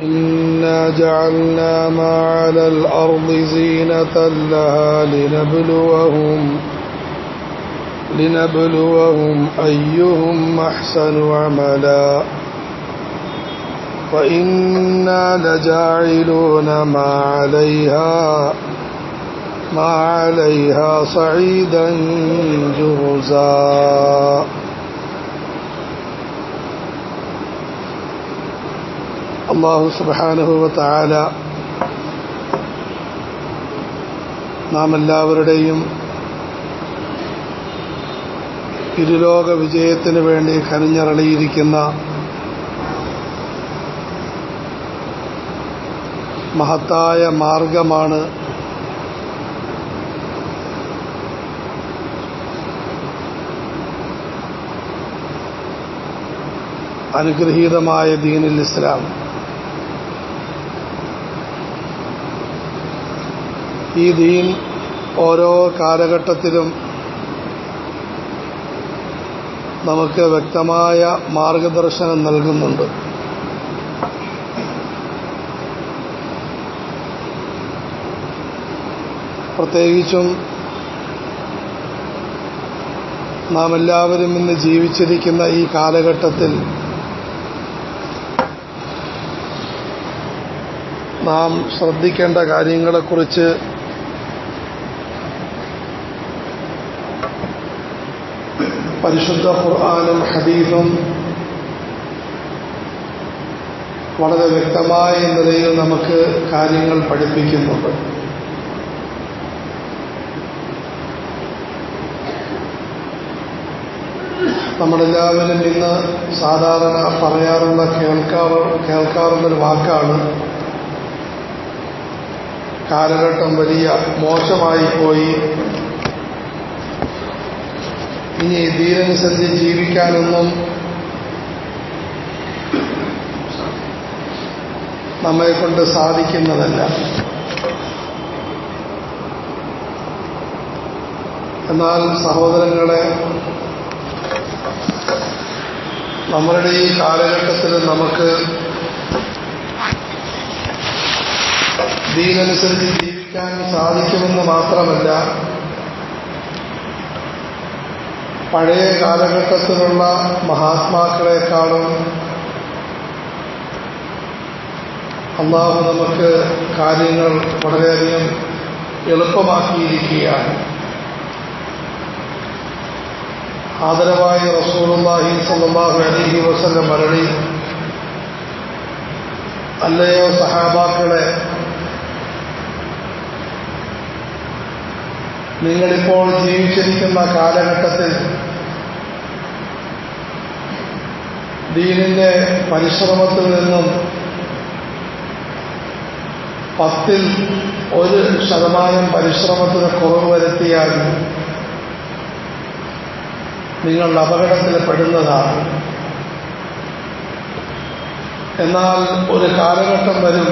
إنا جعلنا ما على الأرض زينة لها لنبلوهم أيهم أحسن عملا وإنا لجاعلون ما عليها صعيدا جرزا. അല്ലാഹു സുബ്ഹാനഹു വ തആല നാം എല്ലാവരുടെയും ഇരുലോക വിജയത്തിന് വേണ്ടി കനിഞ്ഞറളിയിരിക്കുന്ന മഹത്തായ മാർഗമാണ് അനുഗ്രഹീതമായ ദീനുൽ ഇസ്ലാം. ഈ ദീൻ ഓരോ കാലഘട്ടത്തിലും നമുക്ക് വ്യക്തമായ മാർഗദർശനം നൽകുന്നുണ്ട്. പ്രത്യേകിച്ചും നാം എല്ലാവരും ഇന്ന് ജീവിച്ചിരിക്കുന്ന ഈ കാലഘട്ടത്തിൽ നാം ശ്രദ്ധിക്കേണ്ട കാര്യങ്ങളെക്കുറിച്ച് പരിശുദ്ധ ഖുർആനും ഹദീസും വളരെ വ്യക്തമായ നിലയിൽ നമുക്ക് കാര്യങ്ങൾ പഠിപ്പിക്കുന്നുണ്ട്. നമ്മളെല്ലാവരും ഇന്ന് സാധാരണ പറയാറുള്ള കേൾക്കാറുള്ളൊരു വാക്കാണ്, കാലഘട്ടം വലിയ മോശമായി പോയി, ഇനി ദീനനുസരിച്ച് ജീവിക്കാനൊന്നും നമ്മെക്കൊണ്ട് സാധിക്കുന്നതല്ല. എന്നാൽ സഹോദരങ്ങളെ, നമ്മളുടെ ഈ കാലഘട്ടത്തിൽ നമുക്ക് ദീനനുസരിച്ച് ജീവിക്കാൻ സാധിക്കുമെന്ന് മാത്രമല്ല, പഴയ കാലഘട്ടത്തിലുള്ള മഹാത്മാക്കളെക്കാളും അല്ലാഹു നമുക്ക് കാര്യങ്ങൾ വളരെയധികം എളുപ്പമാക്കിയിരിക്കുകയാണ്. ആദരവായ റസൂലുള്ളാഹി സ്വല്ലല്ലാഹു അലൈഹി വസല്ലം മരളി, അല്ലയോ സഹാബാക്കളെ, നിങ്ങളിപ്പോൾ ജീവിച്ചിരിക്കുന്ന കാലഘട്ടത്തിൽ ദീനിന്റെ പരിശ്രമത്തിൽ നിന്നും 10% പരിശ്രമത്തിന് കുറവ് വരുത്തിയാൽ നിങ്ങൾ അപകടത്തിൽ പെടുന്നതാണ്. എന്നാൽ ഒരു കാലഘട്ടം വരും,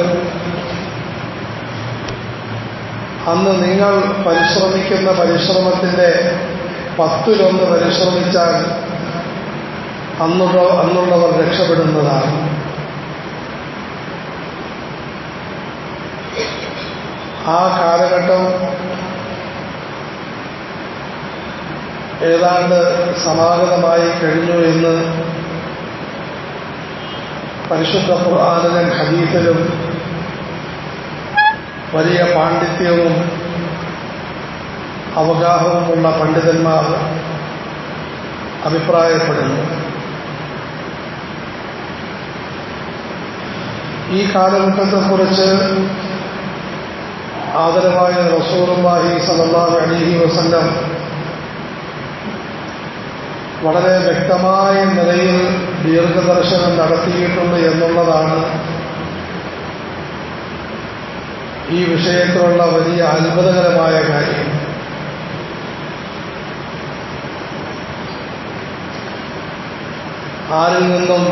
അന്ന് നിങ്ങൾ പരിശ്രമിക്കുന്ന പരിശ്രമത്തിന്റെ 10% പരിശ്രമിച്ചാൽ അന്നുള്ളവർ രക്ഷപ്പെടുന്നതാണ്. ആ കാലഘട്ടം ഏതാണ്ട് സമാഗതമായി കഴിഞ്ഞു എന്ന് പരിശുദ്ധ ഖുർആനിലും ഹദീസിലും വലിയ പാണ്ഡിത്യവും അവഗാഹവുമുള്ള പണ്ഡിതന്മാർ അഭിപ്രായപ്പെടുന്നു. ഈ കാലഘട്ടത്തെക്കുറിച്ച് ആദരവായ റസൂലുള്ളാഹി സ്വല്ലല്ലാഹു അലൈഹി വസല്ലം വളരെ വ്യക്തമായ നിലയിൽ ദീർഘദർശനം നടത്തിയിട്ടുണ്ട് എന്നുള്ളതാണ് ഈ വിഷയത്തിലുള്ള വലിയ അത്ഭുതകരമായ കാര്യം. ആരിൽ നിന്നും,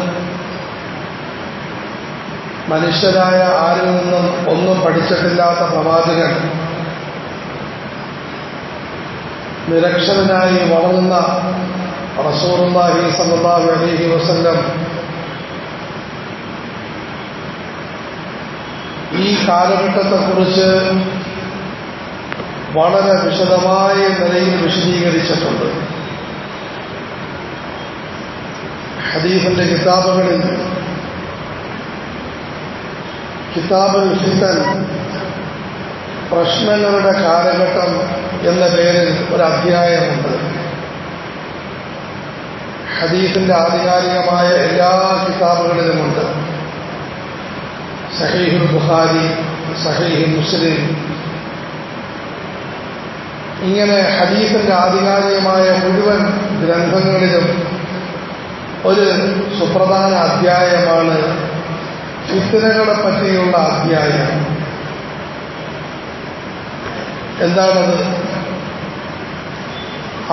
മനുഷ്യരായ ആരിൽ നിന്നും ഒന്നും പഠിച്ചിട്ടില്ലാത്ത പ്രവാചകൻ നിരക്ഷരനായി വളർന്ന റസൂലുള്ളാഹി സ്വല്ലല്ലാഹു അലൈഹി വസല്ലം ഈ കാലഘട്ടത്തെക്കുറിച്ച് വളരെ വിശദമായ നിലയിൽ വിശദീകരിച്ചിട്ടുണ്ട്. ഹദീസിന്റെ കിതാബുകളിൽ കിതാബുൽ ഫിതൻ, പ്രശ്നങ്ങളുടെ കാലഘട്ടം എന്ന പേരിൽ ഒരു അധ്യായമുണ്ട്. ഹദീസിന്റെ ആധികാരികമായ എല്ലാ കിതാബുകളിലുമുണ്ട്. സഹീഹുൽ ബുഖാരി, സഹീഹ് മുസ്ലിം, ഇങ്ങനെ ഹദീസിന്റെ ആധികാരികമായ മുഴുവൻ ഗ്രന്ഥങ്ങളിലും ഒരു സുപ്രധാന അധ്യായമാണ് ഫിത്നകളെ പറ്റിയുള്ള അധ്യായം. എന്താണത്?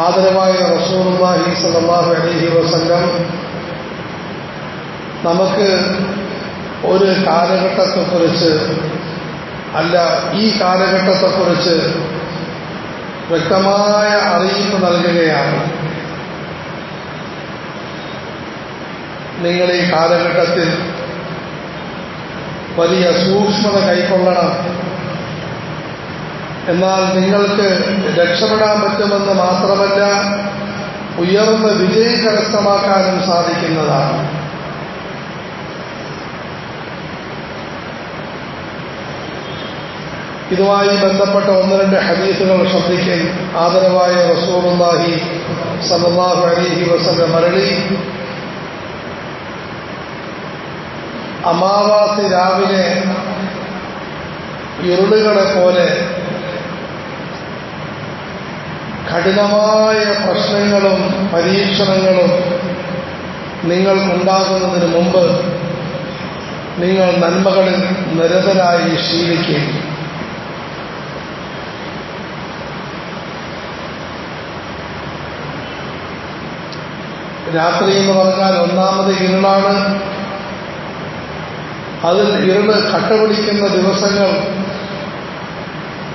ആദരവായ റസൂലുള്ളാഹി സ്വല്ലല്ലാഹു അലൈഹി വസല്ലം നമുക്ക് ഒരു കാലഘട്ടത്തെക്കുറിച്ച്, അല്ല ഈ കാലഘട്ടത്തെക്കുറിച്ച് വ്യക്തമായ അറിയിപ്പ് നൽകുകയാണ്. നിങ്ങൾ ഈ കാലഘട്ടത്തിൽ വലിയ സൂക്ഷ്മത കൈക്കൊള്ളണം, എന്നാൽ നിങ്ങൾക്ക് രക്ഷപ്പെടാൻ പറ്റുമെന്ന് മാത്രമല്ല, ഉയർന്ന വിജയം കരസ്ഥമാക്കാനും സാധിക്കുന്നതാണ്. ഇതുമായി ബന്ധപ്പെട്ട ഒന്ന് രണ്ട് ഹദീസുകൾ ശ്രദ്ധിക്കാൻ ആദരവായ റസൂലുള്ളാഹി സ്വല്ലല്ലാഹു അലൈഹി വസല്ലം അരുളി, അമാവാസി രാവിലെ ഇരുളുകളെ പോലെ കഠിനമായ പ്രശ്നങ്ങളും പരീക്ഷണങ്ങളും നിങ്ങൾക്കുണ്ടാകുന്നതിന് മുമ്പ് നിങ്ങൾ നന്മകളിൽ നിരതരായി ശീലിക്കും. രാത്രി എന്ന് പറഞ്ഞാൽ ഒന്നാമത് ഇരുളാണ്. അതിൽ ഇരുള് കട്ടപിടിക്കുന്ന ദിവസങ്ങൾ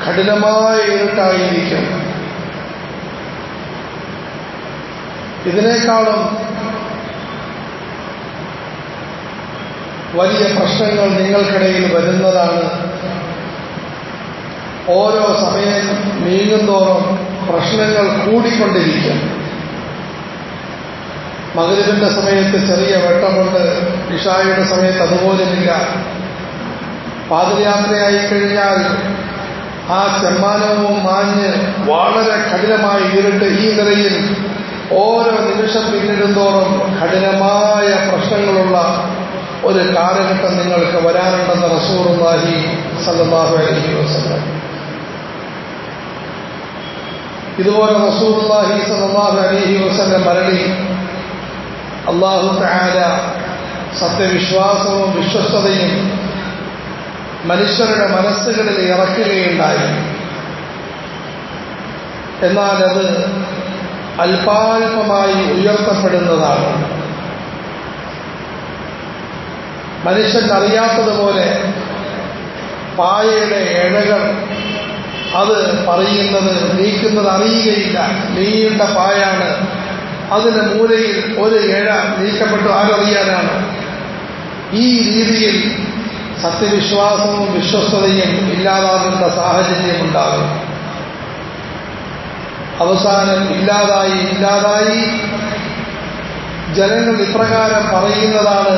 കഠിനമായ ഇരുട്ടായിരിക്കും. ഇതിനേക്കാളും വലിയ പ്രശ്നങ്ങൾ നിങ്ങൾക്കിടയിൽ വരുന്നതാണ്. ഓരോ സമയം നീങ്ങുന്തോറും പ്രശ്നങ്ങൾ കൂടിക്കൊണ്ടിരിക്കും. മഗ്‌രിബിന്റെ സമയത്ത് ചെറിയ വെട്ടമുണ്ട്, ഇശായുടെ സമയത്ത് അതുപോലുമില്ല. പാദയാത്രയായി കഴിഞ്ഞാൽ ആ ചെമ്മാനവും മാഞ്ഞ് വളരെ കഠിനമായി ഇരുട്ട് ഈ നിലയിൽ ഓരോ നിമിഷം പിന്നിടുന്തോറും കഠിനമായ പ്രശ്നങ്ങളുള്ള ഒരു കാലഘട്ടം നിങ്ങൾക്ക് വരാനുണ്ടെന്ന് റസൂലുള്ളാഹി സ്വല്ലല്ലാഹു അലൈഹി വസല്ലം. ഇതുപോലെ റസൂലുള്ളാഹി സ്വല്ലല്ലാഹു അലൈഹി വസല്ലം അരുളി, അല്ലാഹു തആല സത്യവിശ്വാസവും വിശ്വസ്തതയും മനുഷ്യരുടെ മനസ്സുകളിൽ ഇറക്കുകയുണ്ടായി. എന്നാൽ അത് അല്പാൽപമായി ഉയർത്തപ്പെടുന്നതാണ്. മനുഷ്യൻ അറിയാത്തതുപോലെ പായയുടെ ഇഴകൾ അത് പറയുന്നത് നീക്കുന്നത് അറിയുകയില്ല. നീണ്ട പായാണ്, അതിന് മൂലയിൽ ഒരു ഇഴ നീക്കപ്പെട്ടു, ആരറിയാനാണ്? ഈ രീതിയിൽ സത്യവിശ്വാസവും വിശ്വസ്തതയും ഇല്ലാതാകുന്ന സാഹചര്യമുണ്ടാകും. അവസാനം ഇല്ലാതായി ജനങ്ങൾ ഇപ്രകാരം പറയുന്നതാണ്: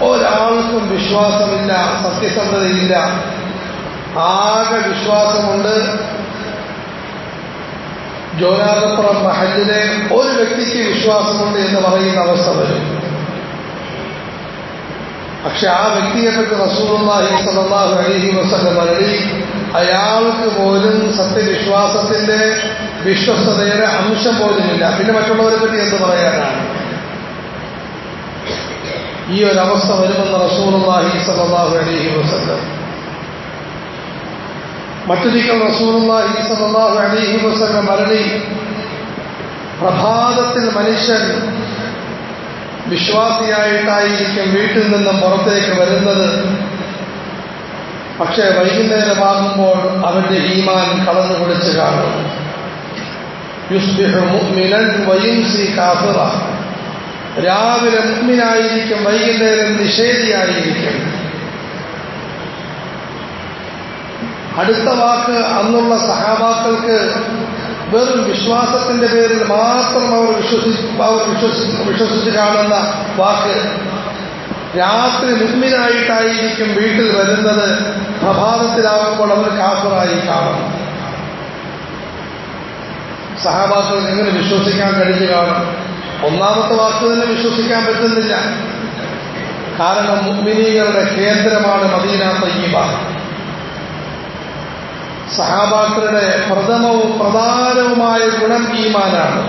ഒരാൾക്കും വിശ്വാസമില്ല, സത്യസന്ധതയില്ല, ആകെ വിശ്വാസമുണ്ട് ജോനാകപ്പുറം മഹല്ലിലെ ഒരു വ്യക്തിക്ക് വിശ്വാസമുണ്ട് എന്ന് പറയുന്ന അവസ്ഥ വരും. പക്ഷെ ആ വ്യക്തിയെപ്പറ്റി റസൂലുള്ളാഹി സ്വല്ലല്ലാഹു അലൈഹി വസല്ലം അരുളി, അയാൾക്ക് പോലും സത്യവിശ്വാസത്തിന്റെ വിശ്വസ്തതയുടെ അംശം പോലുമില്ല, പിന്നെ മറ്റുള്ളവരെ പറ്റി എന്ത് പറയാനാണ്? ഈ ഒരവസ്ഥ വരുമെന്ന് റസൂലുള്ളാഹി സ്വല്ലല്ലാഹു അലൈഹി വസല്ലം. മറ്റൊരിക്കൽ റസൂലുള്ളാഹി സ്വല്ലല്ലാഹു അലൈഹി വസല്ലം അരുളി, പ്രഭാതത്തിൽ മനുഷ്യൻ വിശ്വാസിയായിട്ടായിരിക്കും വീട്ടിൽ നിന്നും പുറത്തേക്ക് വരുന്നത്. പക്ഷേ വൈകുന്നേരമാകുമ്പോൾ അവന്റെ ഈമാൻ കളഞ്ഞു കുടിച്ച് കാണും. യുസ്ബിഹു മുഅ്മിനൻ വയുംസി കാഫിറ. രാവിലെ മുഅ്മിനായിരിക്കും, വൈകുന്നേരം നിഷേധിയായിരിക്കും. അടുത്ത വാക്ക് അന്നുള്ള സഹാബാക്കൾക്ക് വെറും വിശ്വാസത്തിന്റെ പേരിൽ മാത്രം അവർ വിശ്വസിച്ച് കാണുന്ന വാക്ക്, രാത്രി മുഅ്മിനായിട്ടായിരിക്കും വീട്ടിൽ വരുന്നത്, പ്രഭാതത്തിലാകുമ്പോൾ അവർ കാഫിറായി കാണും. സഹാബാക്കൾക്ക് എങ്ങനെ വിശ്വസിക്കാൻ കഴിഞ്ഞു കാണും? ഒന്നാമത്തെ വാക്ക് തന്നെ വിശ്വസിക്കാൻ പറ്റുന്നില്ല. കാരണം മുഅ്മിനീങ്ങളുടെ കേന്ദ്രമാണ് മദീന തയ്യിബ. സഹാബാക്കളുടെ പ്രഥമവും പ്രധാനവുമായ ഗുണം ഈമാനാണ്.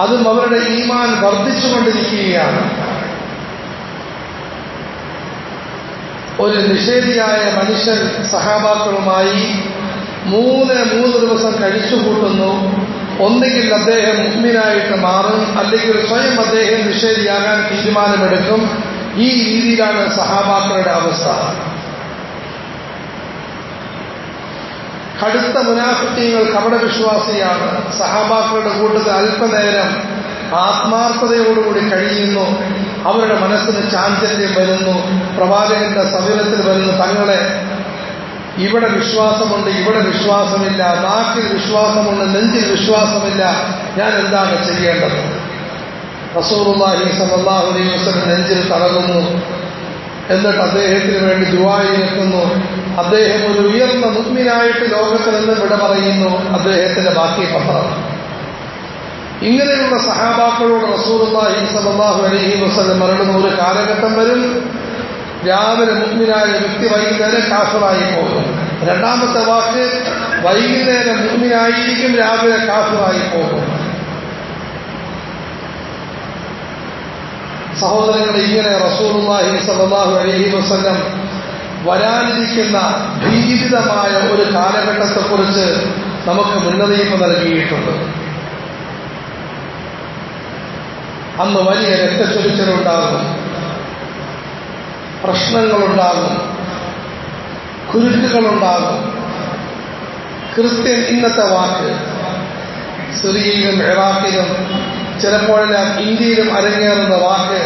അതും അവരുടെ ഈമാൻ വർദ്ധിച്ചുകൊണ്ടിരിക്കുകയാണ്. ഒരു നിഷേധിയായ മനുഷ്യൻ സഹാബാക്കളുമായി 3 ദിവസം കഴിച്ചുകൂട്ടുന്നു. ഒന്നുകിൽ അദ്ദേഹം മുഅ്മിനായിട്ട് മാറും, അല്ലെങ്കിൽ സ്വയം അദ്ദേഹം നിഷേധിയാകാൻ തീരുമാനമെടുക്കും. ഈ രീതിയിലാണ് സഹാബാക്കളുടെ അവസ്ഥ. കടുത്ത മുനാഫിഖീങ്ങൾ കപടവിശ്വാസിയാണ്. സഹാബാക്കളുടെ കൂട്ടത്തിൽ അല്പനേരം ആത്മാർത്ഥതയോടുകൂടി കഴിയുന്നു. അവരുടെ മനസ്സിന് ചാഞ്ചല്യം വരുന്നു, പ്രവാചകന്റെ സവിധത്തിൽ വരുന്നു. തങ്ങളെ ഇവിടെ വിശ്വാസമുണ്ട്, ഇവിടെ വിശ്വാസമില്ല, നാക്കിൽ വിശ്വാസമുണ്ട്, നെഞ്ചിൽ വിശ്വാസമില്ല, ഞാൻ എന്താണ് ചെയ്യേണ്ടത്? റസൂലുള്ളാഹി സ്വല്ലല്ലാഹു അലൈഹി വസല്ലം നെഞ്ചിൽ തടകുന്നു. എന്നിട്ട് അദ്ദേഹത്തിന് വേണ്ടി ദുആയിരക്കുന്നു. അദ്ദേഹം ഒരു ഉയർന്ന മുഅ്മിനായിട്ട് ലോകത്തിൽ നിന്ന് വിട പറയുന്നു. അദ്ദേഹത്തിന്റെ ബാക്കി പത്രം. ഇങ്ങനെയുള്ള സഹാബാക്കളോട് റസൂലുള്ളാഹി സ്വല്ലല്ലാഹു അലൈഹി വസല്ലം മരടുന്ന ഒരു കാലഘട്ടം വരും. രാവിലെ മുഅ്മിനായ വ്യക്തി വൈകുന്നേരം കാഫിറായി പോകും. രണ്ടാമത്തെ വാക്ക്, വൈകുന്നേരം മുഅ്മിനായിരിക്കും, രാവിലെ കാഫിറായി പോകും. സഹോദരങ്ങളെ, ഇങ്ങനെ റസൂലുള്ളാഹി സ്വല്ലല്ലാഹു അലൈഹി വസല്ലം വരാനിരിക്കുന്ന ഭീതിതമായ ഒരു കാലഘട്ടത്തെക്കുറിച്ച് നമുക്ക് മുന്നറിയിപ്പ് നൽകിയിട്ടുണ്ട്. അന്ന് വലിയ രക്തച്ചൊരിച്ചിലുണ്ടാകും, പ്രശ്നങ്ങളുണ്ടാകും, കുരുക്കുകളുണ്ടാകും. ക്രിസ്ത്യൻ ഇന്നത്തെ വാക്ക് സിറിയയിലും ഇറാഖിലും ചിലപ്പോഴെല്ലാം ഇന്ത്യയിലും അരങ്ങേറുന്ന വാക്ക്,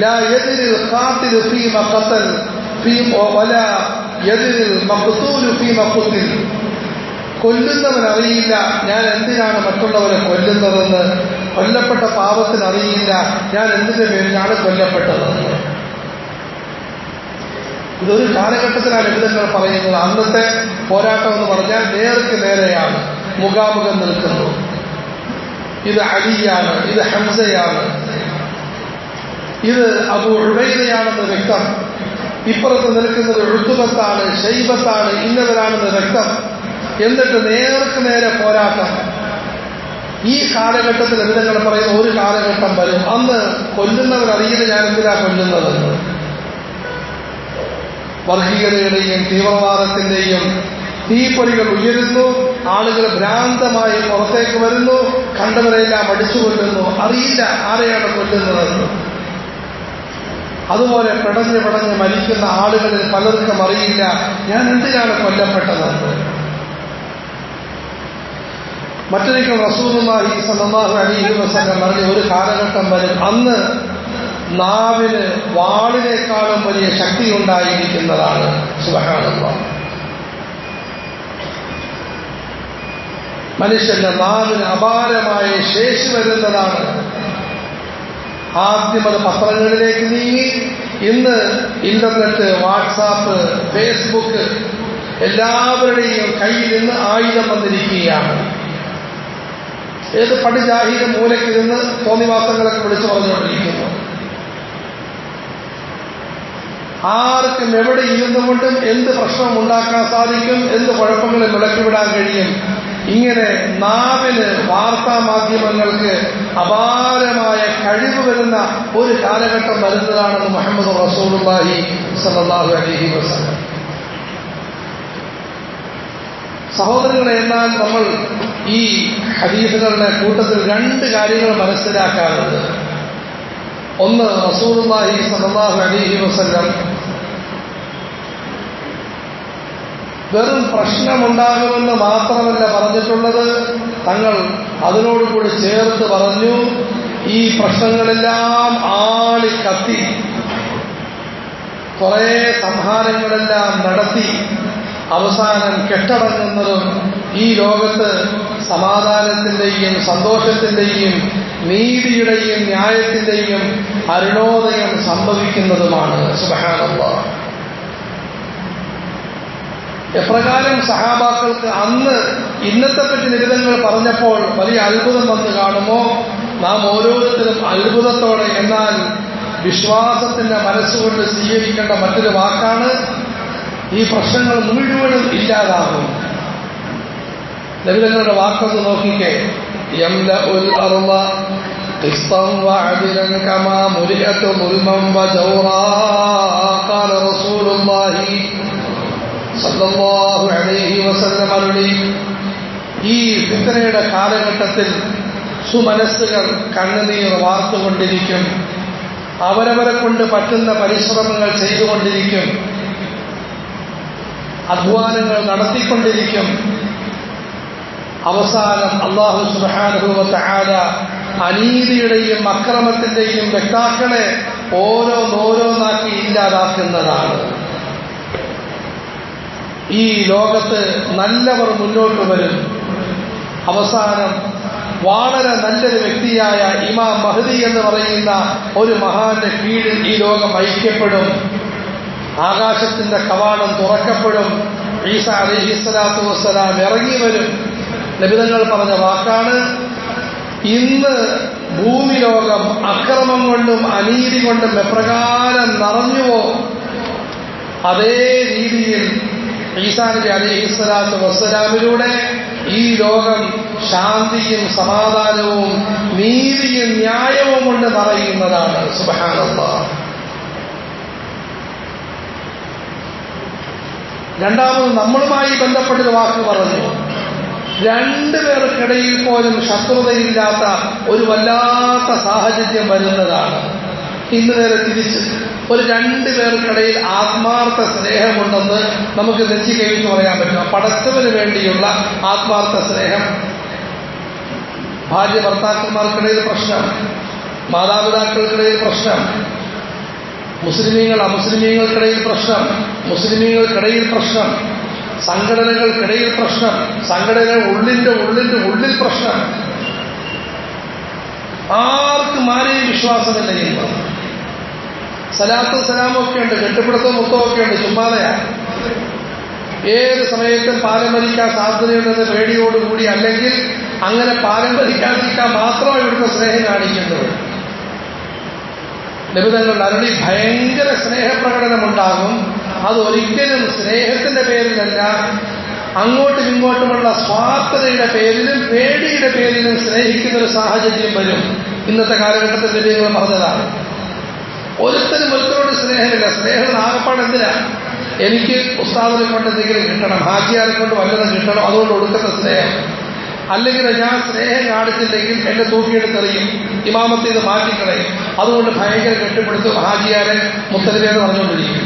ലാ യദ്രിൽ ഖാതിലു ഫീമ ഖതൽ വലാ യദ്രിൽ മഖ്തൂലു ഫീമ ഖുതിൽ. കൊല്ലുന്നവൻ അറിയില്ല ഞാൻ എന്തിനാണ് മറ്റുള്ളവരെ കൊല്ലുന്നതെന്ന്, കൊല്ലപ്പെട്ട പാപത്തിന് അറിയില്ല ഞാൻ എന്തിന്റെ പേരിലാണ് കൊല്ലപ്പെട്ടതെന്ന്. ഇതൊരു കാലഘട്ടത്തിലാണ് ലളിതങ്ങൾ പറയുന്നത്. അന്നത്തെ പോരാട്ടം എന്ന് പറഞ്ഞാൽ നേർക്ക് നേരെയാണ്, മുഖാമുഖം നിൽക്കുന്നു. ഇത് അലിയാണ്, ഇത് ഹംസയാണ്, ഇത് അബൂ ഉബൈദയാണെന്ന് വ്യക്തം. ഇപ്പുറത്ത് നിൽക്കുന്നത് ഉത്ബത്താണ്, ശൈബത്താണ്, ഇന്നവരാണെന്ന് വ്യക്തം. എന്നിട്ട് നേർക്ക് നേരെ പോരാട്ടം. ഈ കാലഘട്ടത്തിൽ ലളിതങ്ങൾ പറയുന്ന ഒരു കാലഘട്ടം വരും, അന്ന് കൊല്ലുന്നവരറിയില്ല ഞാൻ എന്തിനാ കൊല്ലുന്നതെന്ന്. വർഗീയതയുടെയും തീവ്രവാദത്തിന്റെയും തീപ്പൊരികൾ ഉയരുന്നു. ആളുകൾ ഭ്രാന്തമായി പുറത്തേക്ക് വരുന്നു. കണ്ടവരെല്ലാം അടിച്ചു കൊല്ലുന്നു. അറിയില്ല ആരെയാണ് കൊല്ലുന്നതെന്ന്. അതുപോലെ പിടഞ്ഞ് മരിക്കുന്ന ആളുകളിൽ പലർക്കും അറിയില്ല ഞാൻ എന്തിനാണ് കൊല്ലപ്പെട്ടതെന്ന്. മറ്റൊരിക്കൽ റസൂലുള്ളാഹി സ്വല്ലല്ലാഹു അലൈഹി വസല്ലം പറഞ്ഞ ഒരു കാലഘട്ടം വരും, അന്ന് നാവിന് വാളിനേക്കാളും വലിയ ശക്തി ഉണ്ടായിരിക്കുന്നതാണ്. സുബ്ഹാനല്ലാഹ്. മനുഷ്യന്റെ നാവിന് അപാരമായ ശേഷി വരുന്നതാണ്. ആദ്യം അത് പത്രങ്ങളിലേക്ക് നീങ്ങി, ഇന്ന് ഇന്റർനെറ്റ്, വാട്സാപ്പ്, ഫേസ്ബുക്ക് എല്ലാവരുടെയും കയ്യിൽ നിന്ന് ആയുധം വന്നിരിക്കുകയാണ്. ഏത് പടിജാഹിലും മൂലയ്ക്ക് നിന്ന് തോന്നിവാസങ്ങളൊക്കെ വിളിച്ചു പറഞ്ഞുകൊണ്ടിരിക്കുന്നു. ആർക്കും എവിടെ ഇരുന്നുകൊണ്ടും എന്ത് പ്രശ്നം ഉണ്ടാക്കാൻ സാധിക്കും, എന്ത് കുഴപ്പങ്ങളും വിളക്കിവിടാൻ കഴിയും. ഇങ്ങനെ നാവിന് വാർത്താ മാധ്യമങ്ങൾക്ക് അപാരമായ കഴിവ് വരുന്ന ഒരു കാലഘട്ടം വരുന്നതാണെന്ന് മുഹമ്മദ് റസൂലുള്ളാഹി സ്വല്ലല്ലാഹു അലൈഹി വസല്ലം. സഹോദരങ്ങളെ, എന്നാൽ നമ്മൾ ഈ ഹദീസുകളുടെ കൂട്ടത്തിൽ 2 കാര്യങ്ങൾ മനസ്സിലാക്കാറുണ്ട്. ഒന്ന്, റസൂലുള്ളാഹി സ്വല്ലല്ലാഹു അലൈഹി വസല്ലം വെറും പ്രശ്നമുണ്ടാകുമെന്ന് മാത്രമല്ല പറഞ്ഞിട്ടുള്ളത്, തങ്ങൾ അതിനോടുകൂടി ചേർത്ത് പറഞ്ഞു, ഈ പ്രശ്നങ്ങളെല്ലാം ആളി കത്തി കുറേ സംഹാരങ്ങളെല്ലാം നടത്തി അവസാനം കെട്ടടങ്ങുന്നതും ഈ ലോകത്ത് സമാധാനത്തിന്റെയും സന്തോഷത്തിന്റെയും നീതിയുടെയും ന്യായത്തിന്റെയും അരുണോദയം സംഭവിക്കുന്നതുമാണ്. സുബ്ഹാനല്ലാഹ്. എപ്രകാരം സഹാബാക്കൾക്ക് അന്ന് ഇന്നത്തെ പറ്റി നിബിധങ്ങൾ പറഞ്ഞപ്പോൾ വലിയ അത്ഭുതം വന്ന് കാണുമോ, നാം ഓരോരുത്തരും അത്ഭുതത്തോടെ, എന്നാൽ വിശ്വാസത്തിന്റെ മനസ്സുകൊണ്ട് സ്വീകരിക്കേണ്ട മറ്റൊരു വാക്കാണ്, ഈ പ്രശ്നങ്ങൾ മുഴുവനും ഇല്ലാതാകും. നബിതങ്ങളുടെ വാക്കൊന്ന് നോക്കിക്കേ. യംലഉൽ അർള ഖിസ്തൻ വഅദ്ലൻ കമാ മുലിഅത് മുൽമൻ വജൗറാ ഖാല റസൂലുള്ളാഹി സല്ലല്ലാഹു അലൈഹി വസല്ലം അരുളി, ഈ ഫിത്നയുടെ കാലഘട്ടത്തിൽ സുമനസ്സുകൾ കണ്ണുനീർ വാർത്തുകൊണ്ടിരിക്കും, അവരവരെ കൊണ്ട് പറ്റുന്ന പരിശ്രമങ്ങൾ ചെയ്തുകൊണ്ടിരിക്കും, അധ്വാനങ്ങൾ നടത്തിക്കൊണ്ടിരിക്കും. അവസാനം അല്ലാഹു സുബ്ഹാനഹു വ തആല അനീതിയുടെയും അക്രമത്തിന്റെയും വ്യക്താക്കളെ ഓരോന്നോരോന്നാക്കി ഇല്ലാതാക്കുന്നതാണ്. ഈ ലോകത്ത് നല്ലവർ മുന്നോട്ട് വരും. അവസാനം വളരെ നല്ലൊരു വ്യക്തിയായ ഇമാം മഹ്ദി എന്ന് പറയുന്ന ഒരു മഹാന്റെ കീഴിൽ ഈ ലോകം ഐക്യപ്പെടും. ആകാശത്തിന്റെ കവാടം തുറക്കപ്പെടും. ഈസ അലൈഹിസ്സലാത്തു വസ്സലാം ഇറങ്ങി വരും. നബിതങ്ങൾ പറഞ്ഞ വാക്കാണ്, ഇന്ന് ഭൂമി ലോകം അക്രമം കൊണ്ടും അനീതി കൊണ്ടും എപ്രകാരം നിറഞ്ഞുവോ അതേ രീതിയിൽ ഈസാ നബി അലൈഹിസ്സലാത്തു വസ്സലാമിലൂടെ ഈ ലോകം ശാന്തിയും സമാധാനവും നീതിയും ന്യായവും കൊണ്ട് നിറയുന്നതാണ്. സുബ്ഹാനല്ലാഹ്. രണ്ടാമത് നമ്മളുമായി ബന്ധപ്പെട്ടൊരു വാക്ക് പറഞ്ഞു, രണ്ടുപേർക്കിടയിൽ പോലും ശത്രുതയില്ലാത്ത ഒരു വല്ലാത്ത സാഹചര്യം വരുന്നതാണ്. ഇന്ന് നേരെ തിരിച്ച് ഒരു രണ്ടുപേർക്കിടയിൽ ആത്മാർത്ഥ സ്നേഹമുണ്ടെന്ന് നമുക്ക് നെഞ്ചി കൈവച്ച് പറയാൻ പറ്റും. പടച്ചവന് വേണ്ടിയുള്ള ആത്മാർത്ഥ സ്നേഹം. ഭാര്യ ഭർത്താക്കന്മാർക്കിടയിൽ പ്രശ്നം, മാതാപിതാക്കൾക്കിടയിൽ പ്രശ്നം, മുസ്ലിമീങ്ങൾ അമുസ്ലിമീങ്ങൾക്കിടയിൽ പ്രശ്നം, മുസ്ലിമീങ്ങൾക്കിടയിൽ പ്രശ്നം, സംഘടനകൾക്കിടയിൽ പ്രശ്നം, സംഘടനകൾ ഉള്ളിൽ പ്രശ്നം. ആർക്കും ആരെയും വിശ്വാസമില്ല. ഇന്ന് സലാത്തും സലാമും ഒക്കെ ഉണ്ട്, കെട്ടിപ്പിടുത്തവും മുത്തമൊക്കെ ഉണ്ട്, ചുമ്മാതെയാണ്. ഏത് സമയത്തും പാലം വലിക്കാൻ സാധ്യതയുണ്ടെന്ന് പേടിയോടുകൂടി, അല്ലെങ്കിൽ അങ്ങനെ പാലം വലിക്കാതിരിക്കാൻ മാത്രമാണ് ഇവിടുത്തെ സ്നേഹം കാണിക്കുന്നത്. നബിതങ്ങൾ അരുളി ഭയങ്കര സ്നേഹപ്രകടനമുണ്ടാകും. അതൊരിക്കലും സ്നേഹത്തിന്റെ പേരിലല്ല, അങ്ങോട്ടും ഇങ്ങോട്ടുമുള്ള സ്വാർത്ഥതയുടെ പേരിലും പേടിയുടെ പേരിലും സ്നേഹിക്കുന്ന ഒരു സാഹചര്യം വരും. ഇന്നത്തെ കാലഘട്ടത്തിൽ നബികൾ പറഞ്ഞതാണ്. ഒരുത്തരും ഒരുത്തരോട് സ്നേഹമില്ല. സ്നേഹം ആകപ്പാട് എന്തിനാ? എനിക്ക് ഉസ്താദിനെ കൊണ്ട് എന്തെങ്കിലും കിട്ടണം, ഹാജിയാരെ കൊണ്ട് വല്ലതും കിട്ടണം, അതുകൊണ്ട് ഒടുക്കത്തെ സ്നേഹം. അല്ലെങ്കിൽ ഞാൻ സ്നേഹം കാണിച്ചില്ലെങ്കിൽ എന്നെ തൂക്കിയെടുത്തെറിയും, ഇമാമത്തെ ഇത് മാറ്റിക്കളയും, അതുകൊണ്ട് ഭയങ്കര കെട്ടിപ്പിടുത്തും ഹാജിയാരെ മുത്തലിബേന്ന് പറഞ്ഞുകൊണ്ടിരിക്കും.